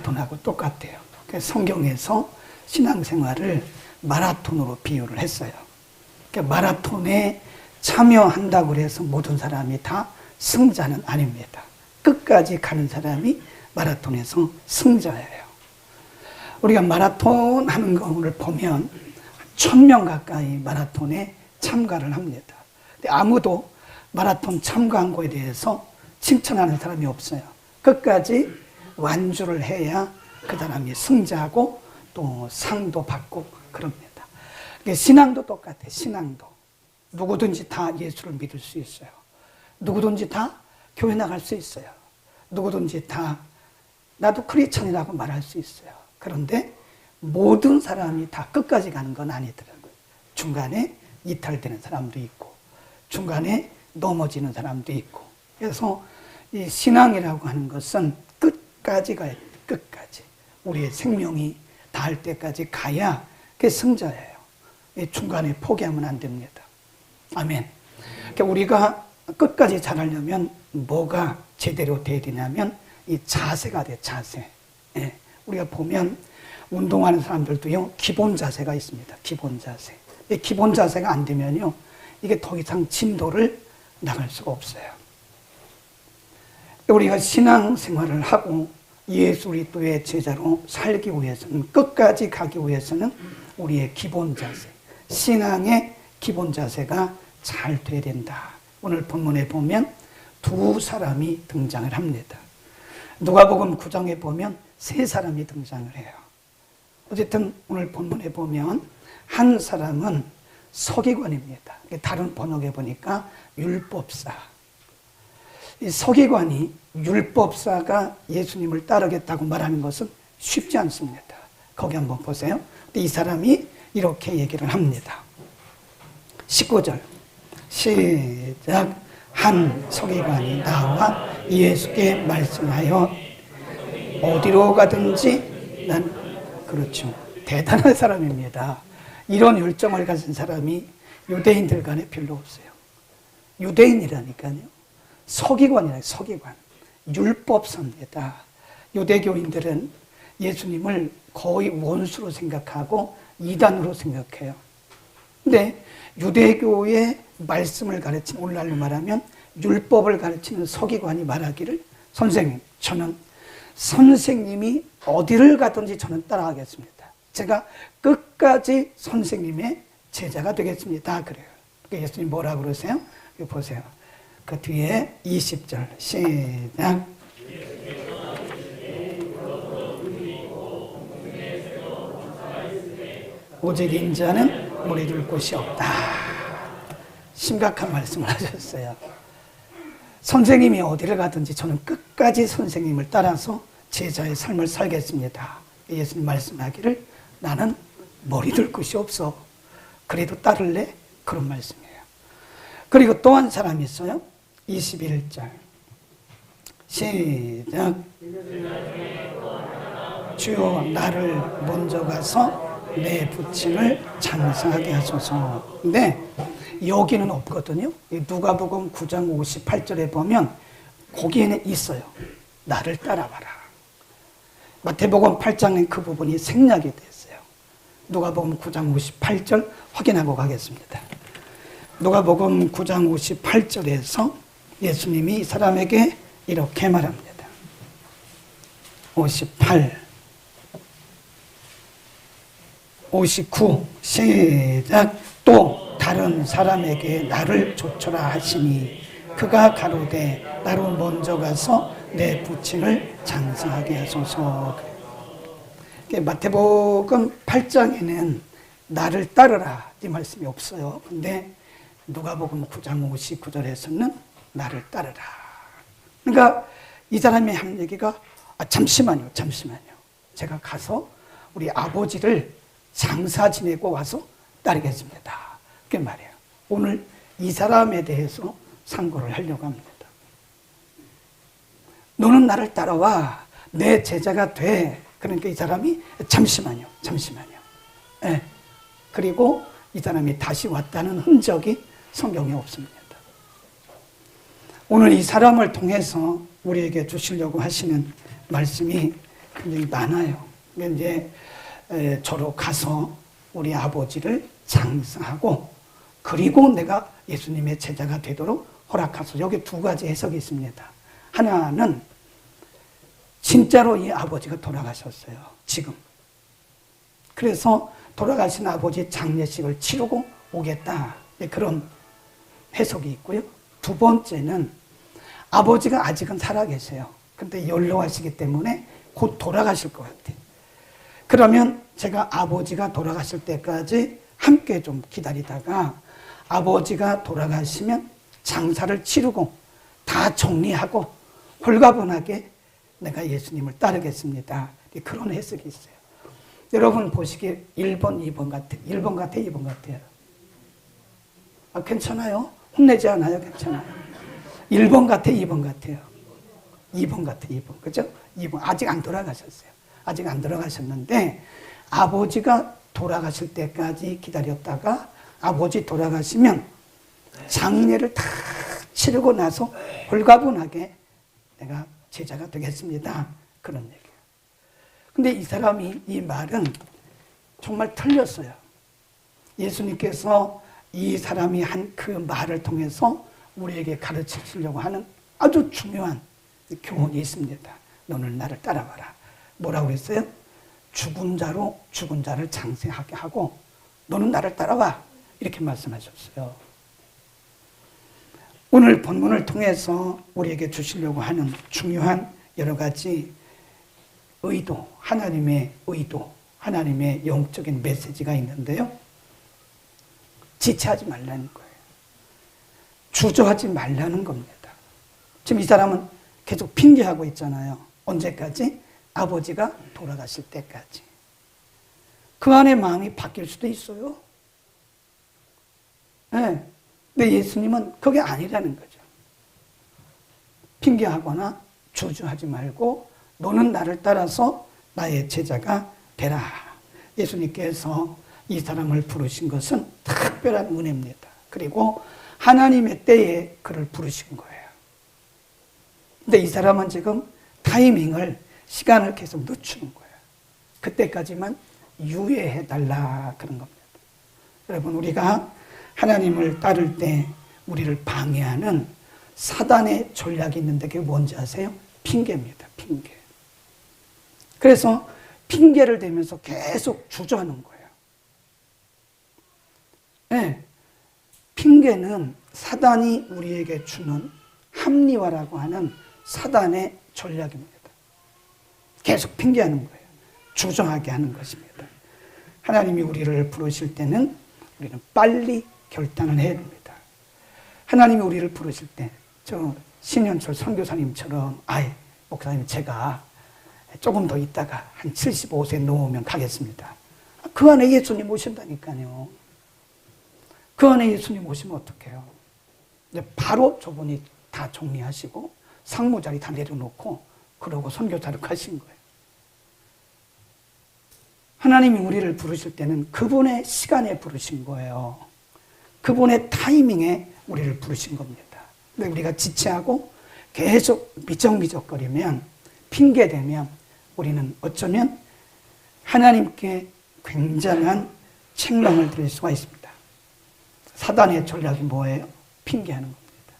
마라톤하고 똑같아요. 성경에서 신앙생활을 마라톤으로 비유를 했어요. 마라톤에 참여한다고 해서 모든 사람이 다 승자는 아닙니다. 끝까지 가는 사람이 마라톤에서 승자예요. 우리가 마라톤 하는 거를 보면 1000명 가까이 마라톤에 참가를 합니다. 근데 아무도 마라톤 참가한 거에 대해서 칭찬하는 사람이 없어요. 끝까지 완주를 해야 그 사람이 승자고 또 상도 받고 그럽니다. 신앙도 똑같아요. 신앙도. 누구든지 다 예수를 믿을 수 있어요. 누구든지 다 교회 나갈 수 있어요. 누구든지 다 나도 크리스천이라고 말할 수 있어요. 그런데 모든 사람이 다 끝까지 가는 건 아니더라고요. 중간에 이탈되는 사람도 있고 중간에 넘어지는 사람도 있고. 그래서 이 신앙이라고 하는 것은 끝까지 가야 돼요. 끝까지. 우리의 생명이 닿을 때까지 가야 그게 승자예요. 중간에 포기하면 안 됩니다. 아멘. 그러니까 우리가 끝까지 잘하려면 뭐가 제대로 돼야 되냐면 이 자세가 돼요. 자세. 예. 우리가 보면 운동하는 사람들도요, 기본 자세가 있습니다. 기본 자세. 이 기본 자세가 안 되면요, 이게 더 이상 진도를 나갈 수가 없어요. 우리가 신앙생활을 하고 예수 그리스도의 제자로 살기 위해서는, 끝까지 가기 위해서는 우리의 기본 자세, 신앙의 기본 자세가 잘 돼야 된다. 오늘 본문에 보면 두 사람이 등장을 합니다. 누가복음 9장에 보면 세 사람이 등장을 해요. 어쨌든 오늘 본문에 보면 한 사람은 서기관입니다. 다른 번역에 보니까 율법사. 이 서기관이 율법사가 예수님을 따르겠다고 말하는 것은 쉽지 않습니다. 거기 한번 보세요. 이 사람이 이렇게 얘기를 합니다. 19절 시작. 한 서기관이 나와 예수께 말씀하여 어디로 가든지 난, 그렇죠, 대단한 사람입니다. 이런 열정을 가진 사람이 유대인들 간에 별로 없어요. 유대인이라니까요. 서기관이라요. 서기관. 율법사입니다. 유대교인들은 예수님을 거의 원수로 생각하고 이단으로 생각해요. 근데 유대교의 말씀을 가르치는, 오늘날로 말하면 율법을 가르치는 서기관이 말하기를, 선생님, 저는 선생님이 어디를 가든지 저는 따라가겠습니다. 제가 끝까지 선생님의 제자가 되겠습니다. 그래요. 예수님 뭐라고 그러세요? 여기 보세요. 그 뒤에 20절 시작. 오직 인자는 머리둘 곳이 없다. 심각한 말씀을 하셨어요. 선생님이 어디를 가든지 저는 끝까지 선생님을 따라서 제자의 삶을 살겠습니다. 예수님 말씀하기를 나는 머리둘 곳이 없어. 그래도 따를래? 그런 말씀이에요. 그리고 또 한 사람이 있어요. 21절 시작. 주여 나를 먼저 가서 내 부친을 장사하게 하소서. 근데 여기는 없거든요. 누가복음 9장 58절에 보면 거기에는 있어요. 나를 따라와라. 마태복음 8장에 그 부분이 생략이 됐어요. 누가복음 9장 58절 확인하고 가겠습니다. 누가복음 9장 58절에서 예수님이 이 사람에게 이렇게 말합니다. 58, 59 시작. 또 다른 사람에게 나를 좇으라 하시니 그가 가로되 나로 먼저 가서 내 부친을 장사하게 하소서. 마태복음 8장에는 나를 따르라 이 말씀이 없어요. 근데 누가복음 9장 59절에서는 나를 따르라. 그러니까 이 사람이 한 얘기가 잠시만요. 제가 가서 우리 아버지를 장사 지내고 와서 따르겠습니다. 그게 말이에요. 오늘 이 사람에 대해서 상고를 하려고 합니다. 너는 나를 따라와. 내 제자가 돼. 그러니까 이 사람이 잠시만요. 네. 그리고 이 사람이 다시 왔다는 흔적이 성경에 없습니다. 오늘 이 사람을 통해서 우리에게 주시려고 하시는 말씀이 굉장히 많아요. 이제 저로 가서 우리 아버지를 장사하고 그리고 내가 예수님의 제자가 되도록 허락하소서. 여기 두 가지 해석이 있습니다. 하나는 진짜로 이 아버지가 돌아가셨어요. 지금. 그래서 돌아가신 아버지 장례식을 치르고 오겠다. 그런 해석이 있고요. 두 번째는 아버지가 아직은 살아계세요. 근데 연로하시기 때문에 곧 돌아가실 것 같아요. 그러면 제가 아버지가 돌아가실 때까지 함께 좀 기다리다가 아버지가 돌아가시면 장사를 치르고 다 정리하고 홀가분하게 내가 예수님을 따르겠습니다. 그런 해석이 있어요. 여러분 보시기에 1번, 2번 같아요. 1번 같아요, 2번 같아요. 괜찮아요? 혼내지 않아요? 괜찮아요. 1번 같아요, 2번 같아요. 2번 같아요, 2번. 그죠? 2번. 아직 안 돌아가셨어요. 아직 안 돌아가셨는데 아버지가 돌아가실 때까지 기다렸다가 아버지 돌아가시면 장례를 다 치르고 나서 홀가분하게 내가 제자가 되겠습니다. 그런 얘기예요. 근데 이 사람이 이 말은 정말 틀렸어요. 예수님께서 이 사람이 한 그 말을 통해서 우리에게 가르치시려고 하는 아주 중요한 교훈이 있습니다. 너는 나를 따라와라. 뭐라고 그랬어요? 죽은 자로 죽은 자를 장세하게 하고 너는 나를 따라와. 이렇게 말씀하셨어요. 오늘 본문을 통해서 우리에게 주시려고 하는 중요한 여러 가지 의도, 하나님의 의도, 하나님의 영적인 메시지가 있는데요. 지체하지 말라는 거예요. 주저하지 말라는 겁니다. 지금 이 사람은 계속 핑계하고 있잖아요. 언제까지? 아버지가 돌아가실 때까지. 그 안에 마음이 바뀔 수도 있어요. 네. 근데 예수님은 그게 아니라는 거죠. 핑계하거나 주저하지 말고 너는 나를 따라서 나의 제자가 되라. 예수님께서 이 사람을 부르신 것은 특별한 은혜입니다. 그리고 하나님의 때에 그를 부르신 거예요. 근데 이 사람은 지금 타이밍을, 시간을 계속 늦추는 거예요. 그때까지만 유예해달라 그런 겁니다. 여러분, 우리가 하나님을 따를 때 우리를 방해하는 사단의 전략이 있는데 그게 뭔지 아세요? 핑계입니다. 핑계. 그래서 핑계를 대면서 계속 주저하는 거예요. 네. 핑계는 사단이 우리에게 주는 합리화라고 하는 사단의 전략입니다. 계속 핑계하는 거예요. 주저하게 하는 것입니다. 하나님이 우리를 부르실 때는 우리는 빨리 결단을 해야 됩니다. 하나님이 우리를 부르실 때, 저 신현철 선교사님처럼, 목사님 제가 조금 더 있다가 한 75세 넘으면 가겠습니다. 그 안에 예수님 오신다니까요. 그 안에 예수님 오시면 어떡해요? 이제 바로 저분이 다 정리하시고 상무자리 다 내려놓고 그러고 선교사로 가신 거예요. 하나님이 우리를 부르실 때는 그분의 시간에 부르신 거예요. 그분의 타이밍에 우리를 부르신 겁니다. 근데 우리가 지체하고 계속 미적미적거리면, 핑계대면 우리는 어쩌면 하나님께 굉장한 책망을 드릴 수가 있습니다. 사단의 전략이 뭐예요? 핑계하는 겁니다.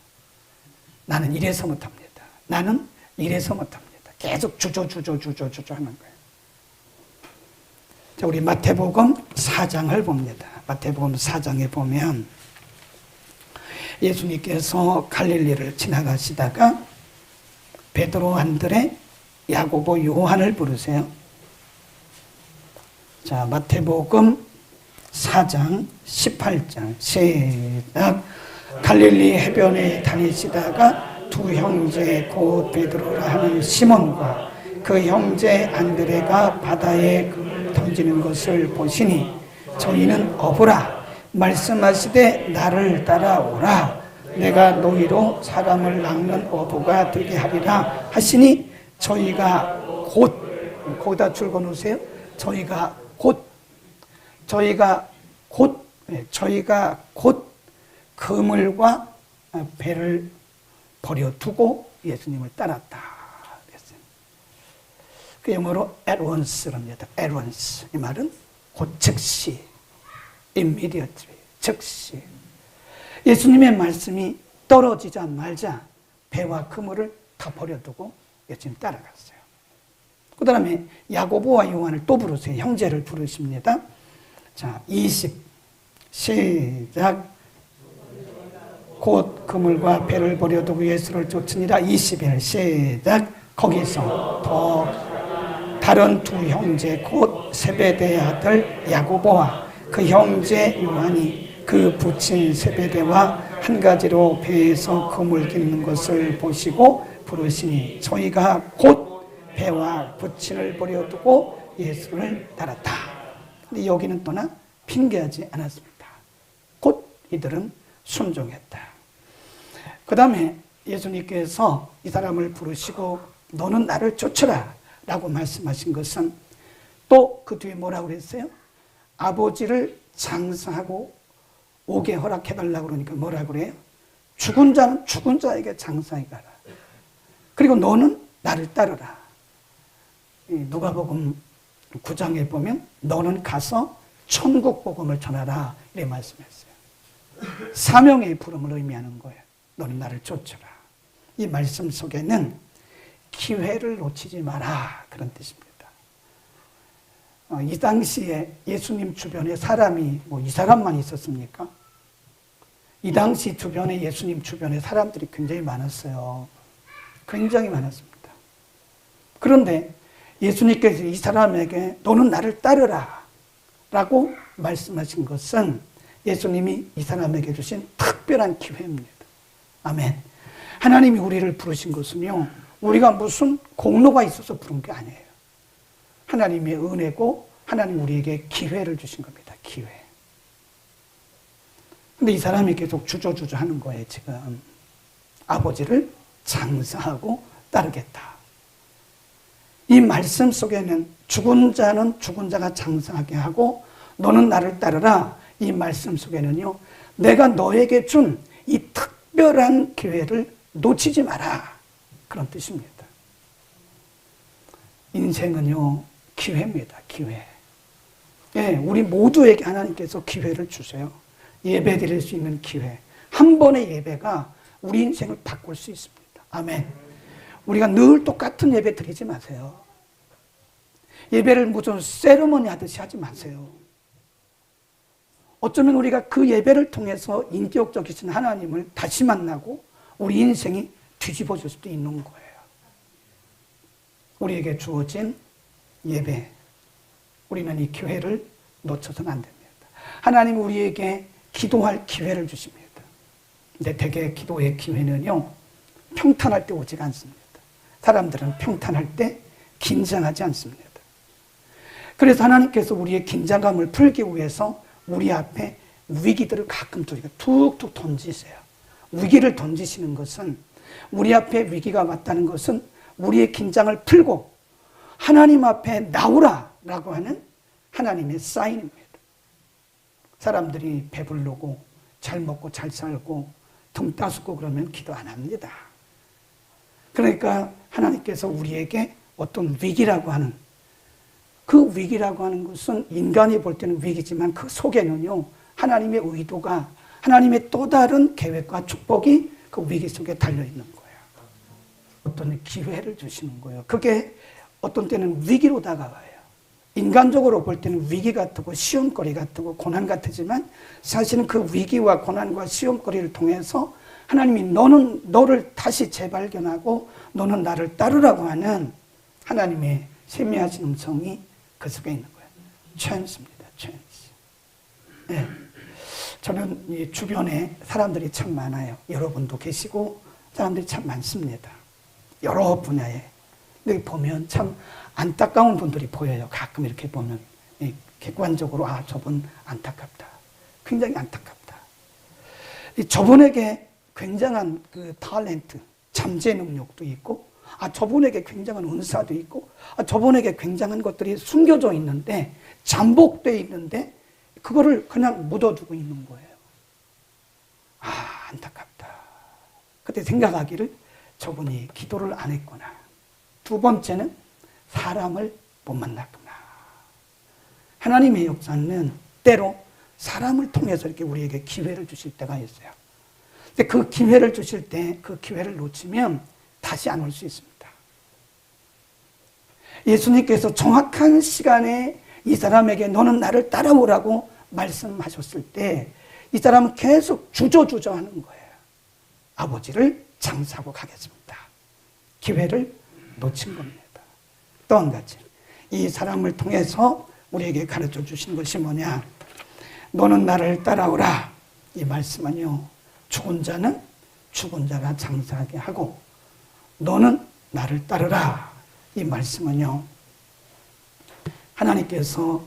나는 이래서 못합니다. 나는 이래서 못합니다. 계속 주저 하는 거예요. 자, 우리 마태복음 4장을 봅니다. 마태복음 4장에 보면 예수님께서 갈릴리를 지나가시다가 베드로, 안드레, 야고보, 요한을 부르세요. 자, 마태복음 4장 18절 시작. 갈릴리 해변에 다니시다가 두 형제 곧 베드로라 하는 시몬과 그 형제 안드레가 바다에 던지는 것을 보시니 저희는 어부라 말씀하시되 나를 따라오라 내가 너희로 사람을 낚는 어부가 되게 하리라 하시니 저희가 곧, 거기다 줄거 놓으세요. 저희가 곧 그물과 배를 버려두고 예수님을 따랐다 그랬어요. 그 영어로 at once랍니다. at once. 이 말은 곧 즉시, immediately, 즉시. 예수님의 말씀이 떨어지자마자 배와 그물을 다 버려두고 예수님 따라갔어요. 그 다음에 야고보와 요한을 또 부르세요. 형제를 부르십니다. 자, 20 시작. 곧 그물과 배를 버려두고 예수를 쫓으니라. 21 시작. 거기서 더 다른 두 형제 곧 세베대의 아들 야고보와 그 형제 요한이 그 부친 세베대와 한 가지로 배에서 그물 깃는 것을 보시고 부르시니 저희가 곧 배와 부친을 버려두고 예수를 따랐다. 근데 여기는 또나 핑계하지 않았습니다. 곧 이들은 순종했다. 그 다음에 예수님께서 이 사람을 부르시고 너는 나를 쫓으라 라고 말씀하신 것은 또 그 뒤에 뭐라고 그랬어요? 아버지를 장사하고 오게 허락해달라고 그러니까 뭐라고 그래요? 죽은 자는 죽은 자에게 장사해 가라. 그리고 너는 나를 따르라. 누가복음 9장에 보면 너는 가서 천국 복음을 전하라 이렇게 말씀했어요. 사명의 부름을 의미하는 거예요. 너는 나를 쫓으라. 이 말씀 속에는 기회를 놓치지 마라 그런 뜻입니다. 이 당시에 예수님 주변에 사람이 뭐 이 사람만 있었습니까? 이 당시 주변에 예수님 주변에 사람들이 굉장히 많았어요. 굉장히 많았습니다. 그런데 예수님께서 이 사람에게 너는 나를 따르라 라고 말씀하신 것은 예수님이 이 사람에게 주신 특별한 기회입니다. 아멘. 하나님이 우리를 부르신 것은요, 우리가 무슨 공로가 있어서 부른 게 아니에요. 하나님의 은혜고 하나님 우리에게 기회를 주신 겁니다. 기회. 근데 이 사람이 계속 주저주저 하는 거예요, 지금. 아버지를 장사하고 따르겠다. 이 말씀 속에는 죽은 자는 죽은 자가 장사하게 하고 너는 나를 따르라. 이 말씀 속에는요, 내가 너에게 준 이 특별한 기회를 놓치지 마라. 그런 뜻입니다. 인생은요, 기회입니다. 기회. 예, 우리 모두에게 하나님께서 기회를 주세요. 예배 드릴 수 있는 기회. 한 번의 예배가 우리 인생을 바꿀 수 있습니다. 아멘. 우리가 늘 똑같은 예배 드리지 마세요. 예배를 무슨 세리머니 하듯이 하지 마세요. 어쩌면 우리가 그 예배를 통해서 인격적이신 하나님을 다시 만나고 우리 인생이 뒤집어질 수도 있는 거예요. 우리에게 주어진 예배, 우리는 이 기회를 놓쳐서는 안 됩니다. 하나님 우리에게 기도할 기회를 주십니다. 근데 대개 기도의 기회는요, 평탄할 때 오지가 않습니다. 사람들은 평탄할 때 긴장하지 않습니다. 그래서 하나님께서 우리의 긴장감을 풀기 위해서 우리 앞에 위기들을 가끔 툭툭 던지세요. 위기를 던지시는 것은, 우리 앞에 위기가 왔다는 것은 우리의 긴장을 풀고 하나님 앞에 나오라 라고 하는 하나님의 사인입니다. 사람들이 배부르고 잘 먹고 잘 살고 등 따숩고 그러면 기도 안 합니다. 그러니까 하나님께서 우리에게 어떤 위기라고 하는, 그 위기라고 하는 것은 인간이 볼 때는 위기지만 그 속에는요, 하나님의 의도가, 하나님의 또 다른 계획과 축복이 그 위기 속에 달려있는 거예요. 어떤 기회를 주시는 거예요. 그게 어떤 때는 위기로 다가와요. 인간적으로 볼 때는 위기 같고 시험거리 같고 고난 같지만 사실은 그 위기와 고난과 시험거리를 통해서 하나님이 너를 다시 재발견하고 너는 나를 따르라고 하는 하나님의 세미하신 음성이 그 속에 있는 거예요. 찬스입니다. 찬스. 네. 저는 이 주변에 사람들이 참 많아요. 여러분도 계시고 사람들이 참 많습니다. 여러 분야에. 근데 보면 참 안타까운 분들이 보여요. 가끔 이렇게 보면 객관적으로 저분 안타깝다. 굉장히 안타깝다. 저분에게 굉장한 그 탤런트, 잠재 능력도 있고, 저분에게 굉장한 은사도 있고, 저분에게 굉장한 것들이 숨겨져 있는데, 잠복되어 있는데, 그거를 그냥 묻어두고 있는 거예요. 안타깝다. 그때 생각하기를 저분이 기도를 안 했구나. 두 번째는 사람을 못 만났구나. 하나님의 역사는 때로 사람을 통해서 이렇게 우리에게 기회를 주실 때가 있어요. 근데 그 기회를 주실 때 그 기회를 놓치면 다시 안 올 수 있습니다. 예수님께서 정확한 시간에 이 사람에게 너는 나를 따라오라고 말씀하셨을 때 이 사람은 계속 주저주저 하는 거예요. 아버지를 장사하고 가겠습니다. 기회를 놓친 겁니다. 또 한 가지, 이 사람을 통해서 우리에게 가르쳐 주신 것이 뭐냐? 너는 나를 따라오라. 이 말씀은요, 죽은 자는 죽은 자가 장사하게 하고 너는 나를 따르라. 이 말씀은요, 하나님께서,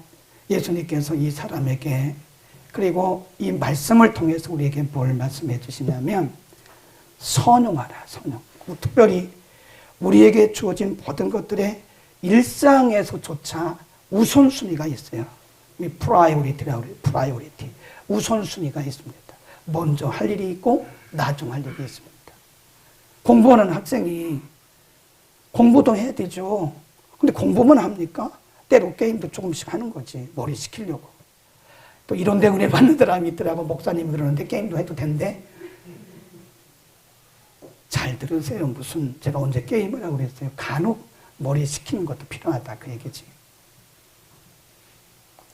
예수님께서 이 사람에게, 그리고 이 말씀을 통해서 우리에게 뭘 말씀해 주시냐면 선용하라, 선용. 특별히 우리에게 주어진 모든 것들의 일상에서조차 우선순위가 있어요. 프라이오리티. 우선순위가 있습니다. 먼저 할 일이 있고 나중 할 일이 있습니다. 공부하는 학생이 공부도 해야 되죠. 근데 공부만 합니까? 때로 게임도 조금씩 하는 거지. 머리 식히려고. 또 이런 데 은혜 받는 사람이 있더라고. 목사님이 그러는데 게임도 해도 된대. 잘 들으세요. 무슨 제가 언제 게임을 하고 그랬어요. 간혹 머리 식히는 것도 필요하다 그 얘기지.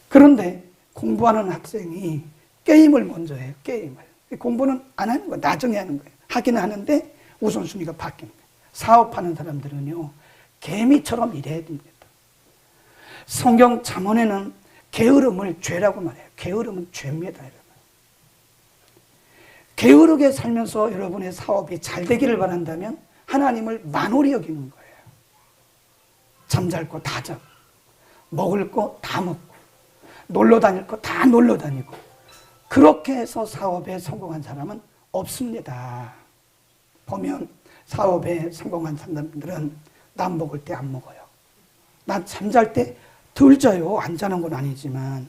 그런데 공부하는 학생이 게임을 먼저 해요. 게임을. 공부는 안 하는 거예요. 나중에 하는 거예요. 하긴 하는데 우선순위가 바뀌는 거예요. 사업하는 사람들은요, 개미처럼 일해야 됩니다. 성경 잠언에는 게으름을 죄라고 말해요. 게으름은 죄입니다. 여러분. 게으르게 살면서 여러분의 사업이 잘 되기를 바란다면 하나님을 만홀히 여기는 거예요. 잠잘 거 다 자고, 먹을 거 다 먹고, 놀러 다닐 거 다 놀러 다니고, 그렇게 해서 사업에 성공한 사람은 없습니다. 보면 사업에 성공한 사람들은 남 먹을 때 안 먹어요. 난 잠잘 때 덜 자요. 안 자는 건 아니지만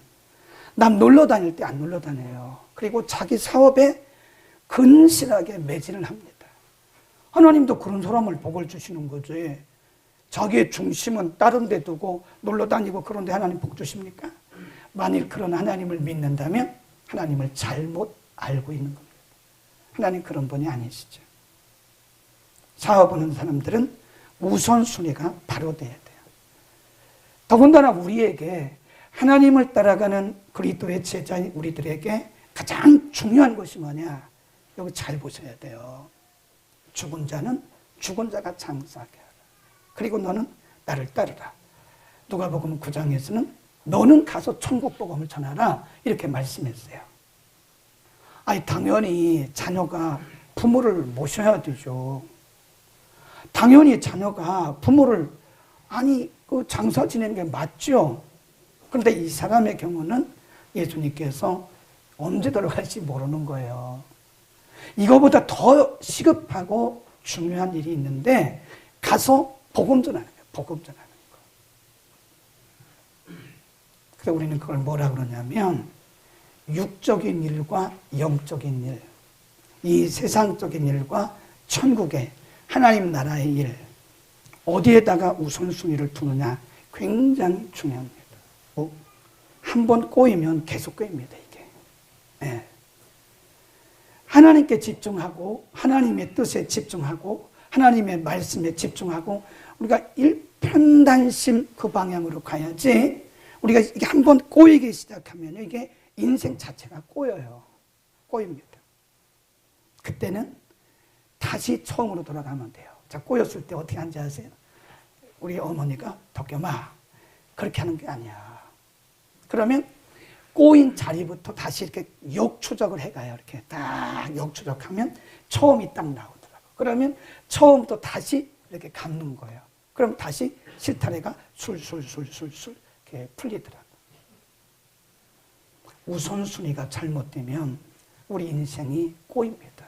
남 놀러 다닐 때 안 놀러 다녀요. 그리고 자기 사업에 근실하게 매진을 합니다. 하나님도 그런 사람을 복을 주시는 거지. 자기의 중심은 다른 데 두고 놀러 다니고 그런데 하나님 복 주십니까? 만일 그런 하나님을 믿는다면 하나님을 잘못 알고 있는 겁니다. 하나님 그런 분이 아니시죠. 사업하는 사람들은 우선순위가 바로 돼야 돼요. 더군다나 우리에게 하나님을 따라가는 그리스도의 제자인 우리들에게 가장 중요한 것이 뭐냐? 여기 잘 보셔야 돼요. 죽은 자는 죽은 자가 장사하게 하라. 그리고 너는 나를 따르라. 누가복음 9장에서는 너는 가서 천국 복음을 전하라 이렇게 말씀했어요. 아니 당연히 자녀가 부모를 모셔야 되죠. 당연히 자녀가 부모를 그 장사 지내는 게 맞죠. 그런데 이 사람의 경우는 예수님께서 언제 돌아갈지 모르는 거예요. 이거보다 더 시급하고 중요한 일이 있는데 가서 복음 전하는 거예요. 복음 전하는 거. 그래서 우리는 그걸 뭐라 그러냐면 육적인 일과 영적인 일, 이 세상적인 일과 천국의 하나님 나라의 일, 어디에다가 우선순위를 두느냐 굉장히 중요합니다. 한번 꼬이면 계속 꼬입니다, 이게. 네. 하나님께 집중하고 하나님의 뜻에 집중하고 하나님의 말씀에 집중하고 우리가 일편단심 그 방향으로 가야지 우리가 이게 한번 꼬이기 시작하면 이게 인생 자체가 꼬여요. 꼬입니다. 그때는 다시 처음으로 돌아가면 돼요. 자, 꼬였을 때 어떻게 하는지 아세요? 우리 어머니가 덕겸아 그렇게 하는 게 아니야. 그러면 꼬인 자리부터 다시 이렇게 역추적을 해가요. 이렇게 딱 역추적하면 처음이 딱 나오더라고. 그러면 처음부터 다시 이렇게 감는 거예요. 그럼 다시 실타래가 술술술술술 이렇게 풀리더라고. 우선순위가 잘못되면 우리 인생이 꼬입니다.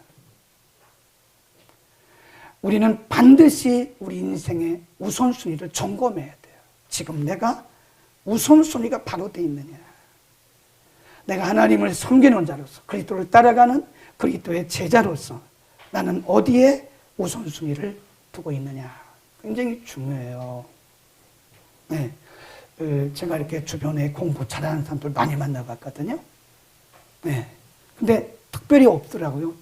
우리는 반드시 우리 인생의 우선순위를 점검해야 돼요. 지금 내가 우선순위가 바로 돼 있느냐. 내가 하나님을 섬기는 자로서 그리스도를 따라가는 그리스도의 제자로서 나는 어디에 우선순위를 두고 있느냐. 굉장히 중요해요. 네. 제가 이렇게 주변에 공부 잘하는 사람들 많이 만나봤거든요. 네. 근데 특별히 없더라고요.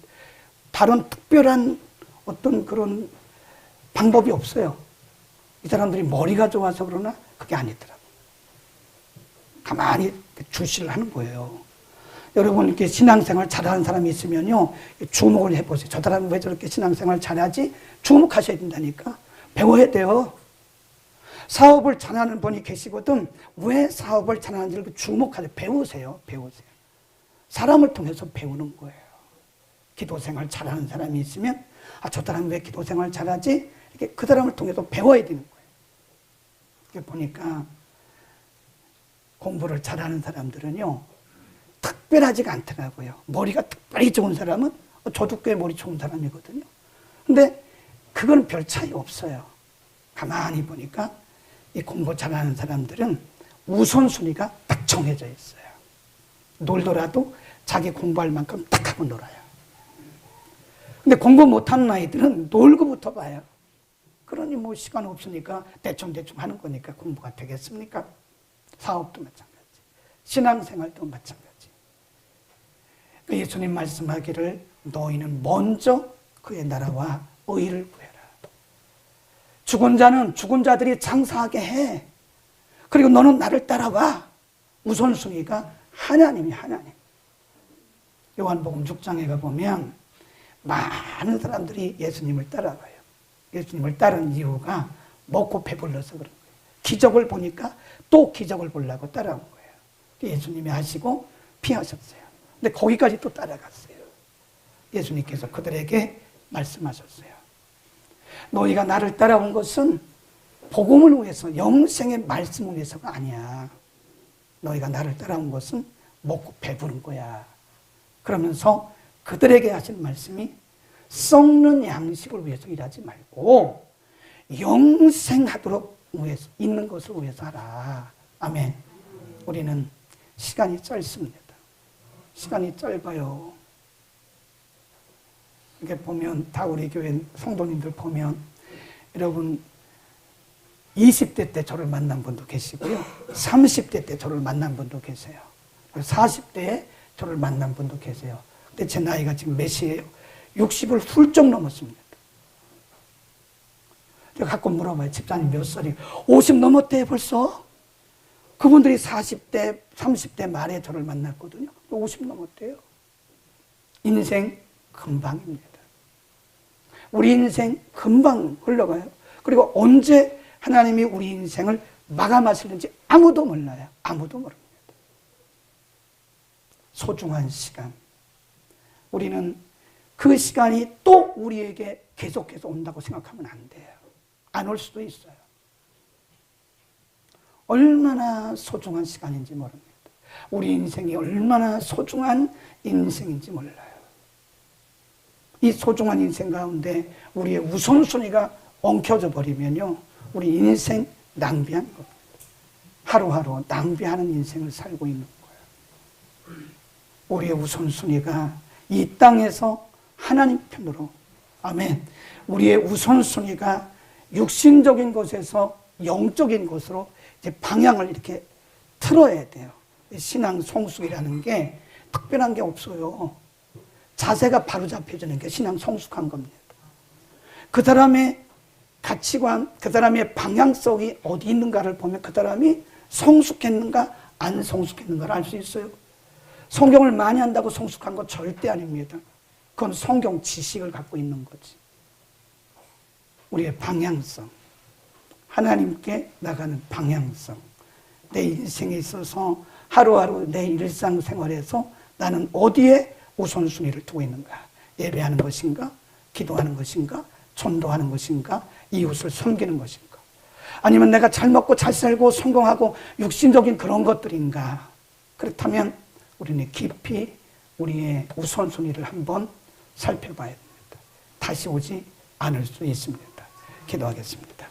다른 특별한 어떤 그런 방법이 없어요. 이 사람들이 머리가 좋아서 그러나 그게 아니더라고요. 가만히 주시를 하는 거예요. 여러분 이렇게 신앙생활 잘하는 사람이 있으면요, 주목을 해보세요. 저 사람은 왜 저렇게 신앙생활 잘하지? 주목하셔야 된다니까. 배워야 돼요. 사업을 잘하는 분이 계시거든. 왜 사업을 잘하는지를 주목하세요. 배우세요. 사람을 통해서 배우는 거예요. 기도생활 잘하는 사람이 있으면 저 사람은 왜 기도생활 잘하지? 이렇게 그 사람을 통해서 배워야 되는 거예요. 이렇게 보니까 공부를 잘하는 사람들은요, 특별하지가 않더라고요. 머리가 특별히 좋은 사람은 저도 꽤 머리 좋은 사람이거든요. 근데 그건 별 차이 없어요. 가만히 보니까 이 공부 잘하는 사람들은 우선순위가 딱 정해져 있어요. 놀더라도 자기 공부할 만큼 딱 하고 놀아요. 근데 공부 못하는 아이들은 놀고부터 봐요. 그러니 뭐 시간 없으니까 대충 하는 거니까 공부가 되겠습니까? 사업도 마찬가지. 신앙생활도 마찬가지. 예수님 말씀하기를 너희는 먼저 그의 나라와 의를 구해라. 죽은 자는 죽은 자들이 장사하게 해. 그리고 너는 나를 따라와. 우선순위가 하나님이 하나님. 요한복음 6장에 가보면 많은 사람들이 예수님을 따라가요. 예수님을 따르는 이유가 먹고 배불러서 그런 거예요. 기적을 보니까 또 기적을 보려고 따라온 거예요. 예수님이 하시고 피하셨어요. 근데 거기까지 또 따라갔어요. 예수님께서 그들에게 말씀하셨어요. 너희가 나를 따라온 것은 복음을 위해서, 영생의 말씀을 위해서가 아니야. 너희가 나를 따라온 것은 먹고 배부른 거야. 그러면서 그들에게 하신 말씀이 썩는 양식을 위해서 일하지 말고 영생하도록 위해서, 있는 것을 위해서 하라. 아멘. 우리는 시간이 짧습니다. 시간이 짧아요. 이렇게 보면 다 우리 교회 성도님들 보면 여러분 20대 때 저를 만난 분도 계시고요. 30대 때 저를 만난 분도 계세요. 40대에 저를 만난 분도 계세요. 근데 제 나이가 지금 몇이에요? 60을 훌쩍 넘었습니다. 제가 가끔 물어봐요. 집사님 몇 살이에요? 50 넘었대요 벌써? 그분들이 40대, 30대 말에 저를 만났거든요. 50 넘었대요. 인생 금방입니다. 우리 인생 금방 흘러가요. 그리고 언제 하나님이 우리 인생을 마감하시는지 아무도 몰라요. 아무도 모릅니다. 소중한 시간. 우리는 그 시간이 또 우리에게 계속해서 온다고 생각하면 안 돼요. 안 올 수도 있어요. 얼마나 소중한 시간인지 모릅니다. 우리 인생이 얼마나 소중한 인생인지 몰라요. 이 소중한 인생 가운데 우리의 우선순위가 엉켜져 버리면요, 우리 인생 낭비한 겁니다. 하루하루 낭비하는 인생을 살고 있는 거예요. 우리의 우선순위가 이 땅에서 하나님 편으로, 아멘. 우리의 우선순위가 육신적인 것에서 영적인 것으로 이제 방향을 이렇게 틀어야 돼요. 신앙 성숙이라는 게 특별한 게 없어요. 자세가 바로 잡혀지는 게 신앙 성숙한 겁니다. 그 사람의 가치관, 그 사람의 방향성이 어디 있는가를 보면 그 사람이 성숙했는가 안 성숙했는가를 알 수 있어요. 성경을 많이 한다고 성숙한 건 절대 아닙니다. 그건 성경 지식을 갖고 있는 거지. 우리의 방향성, 하나님께 나가는 방향성, 내 인생에 있어서 하루하루 내 일상생활에서 나는 어디에 우선순위를 두고 있는가? 예배하는 것인가? 기도하는 것인가? 전도하는 것인가? 이웃을 섬기는 것인가? 아니면 내가 잘 먹고 잘 살고 성공하고 육신적인 그런 것들인가? 그렇다면 우리는 깊이 우리의 우선순위를 한번 살펴봐야 됩니다. 다시 오지 않을 수 있습니다. 기도하겠습니다.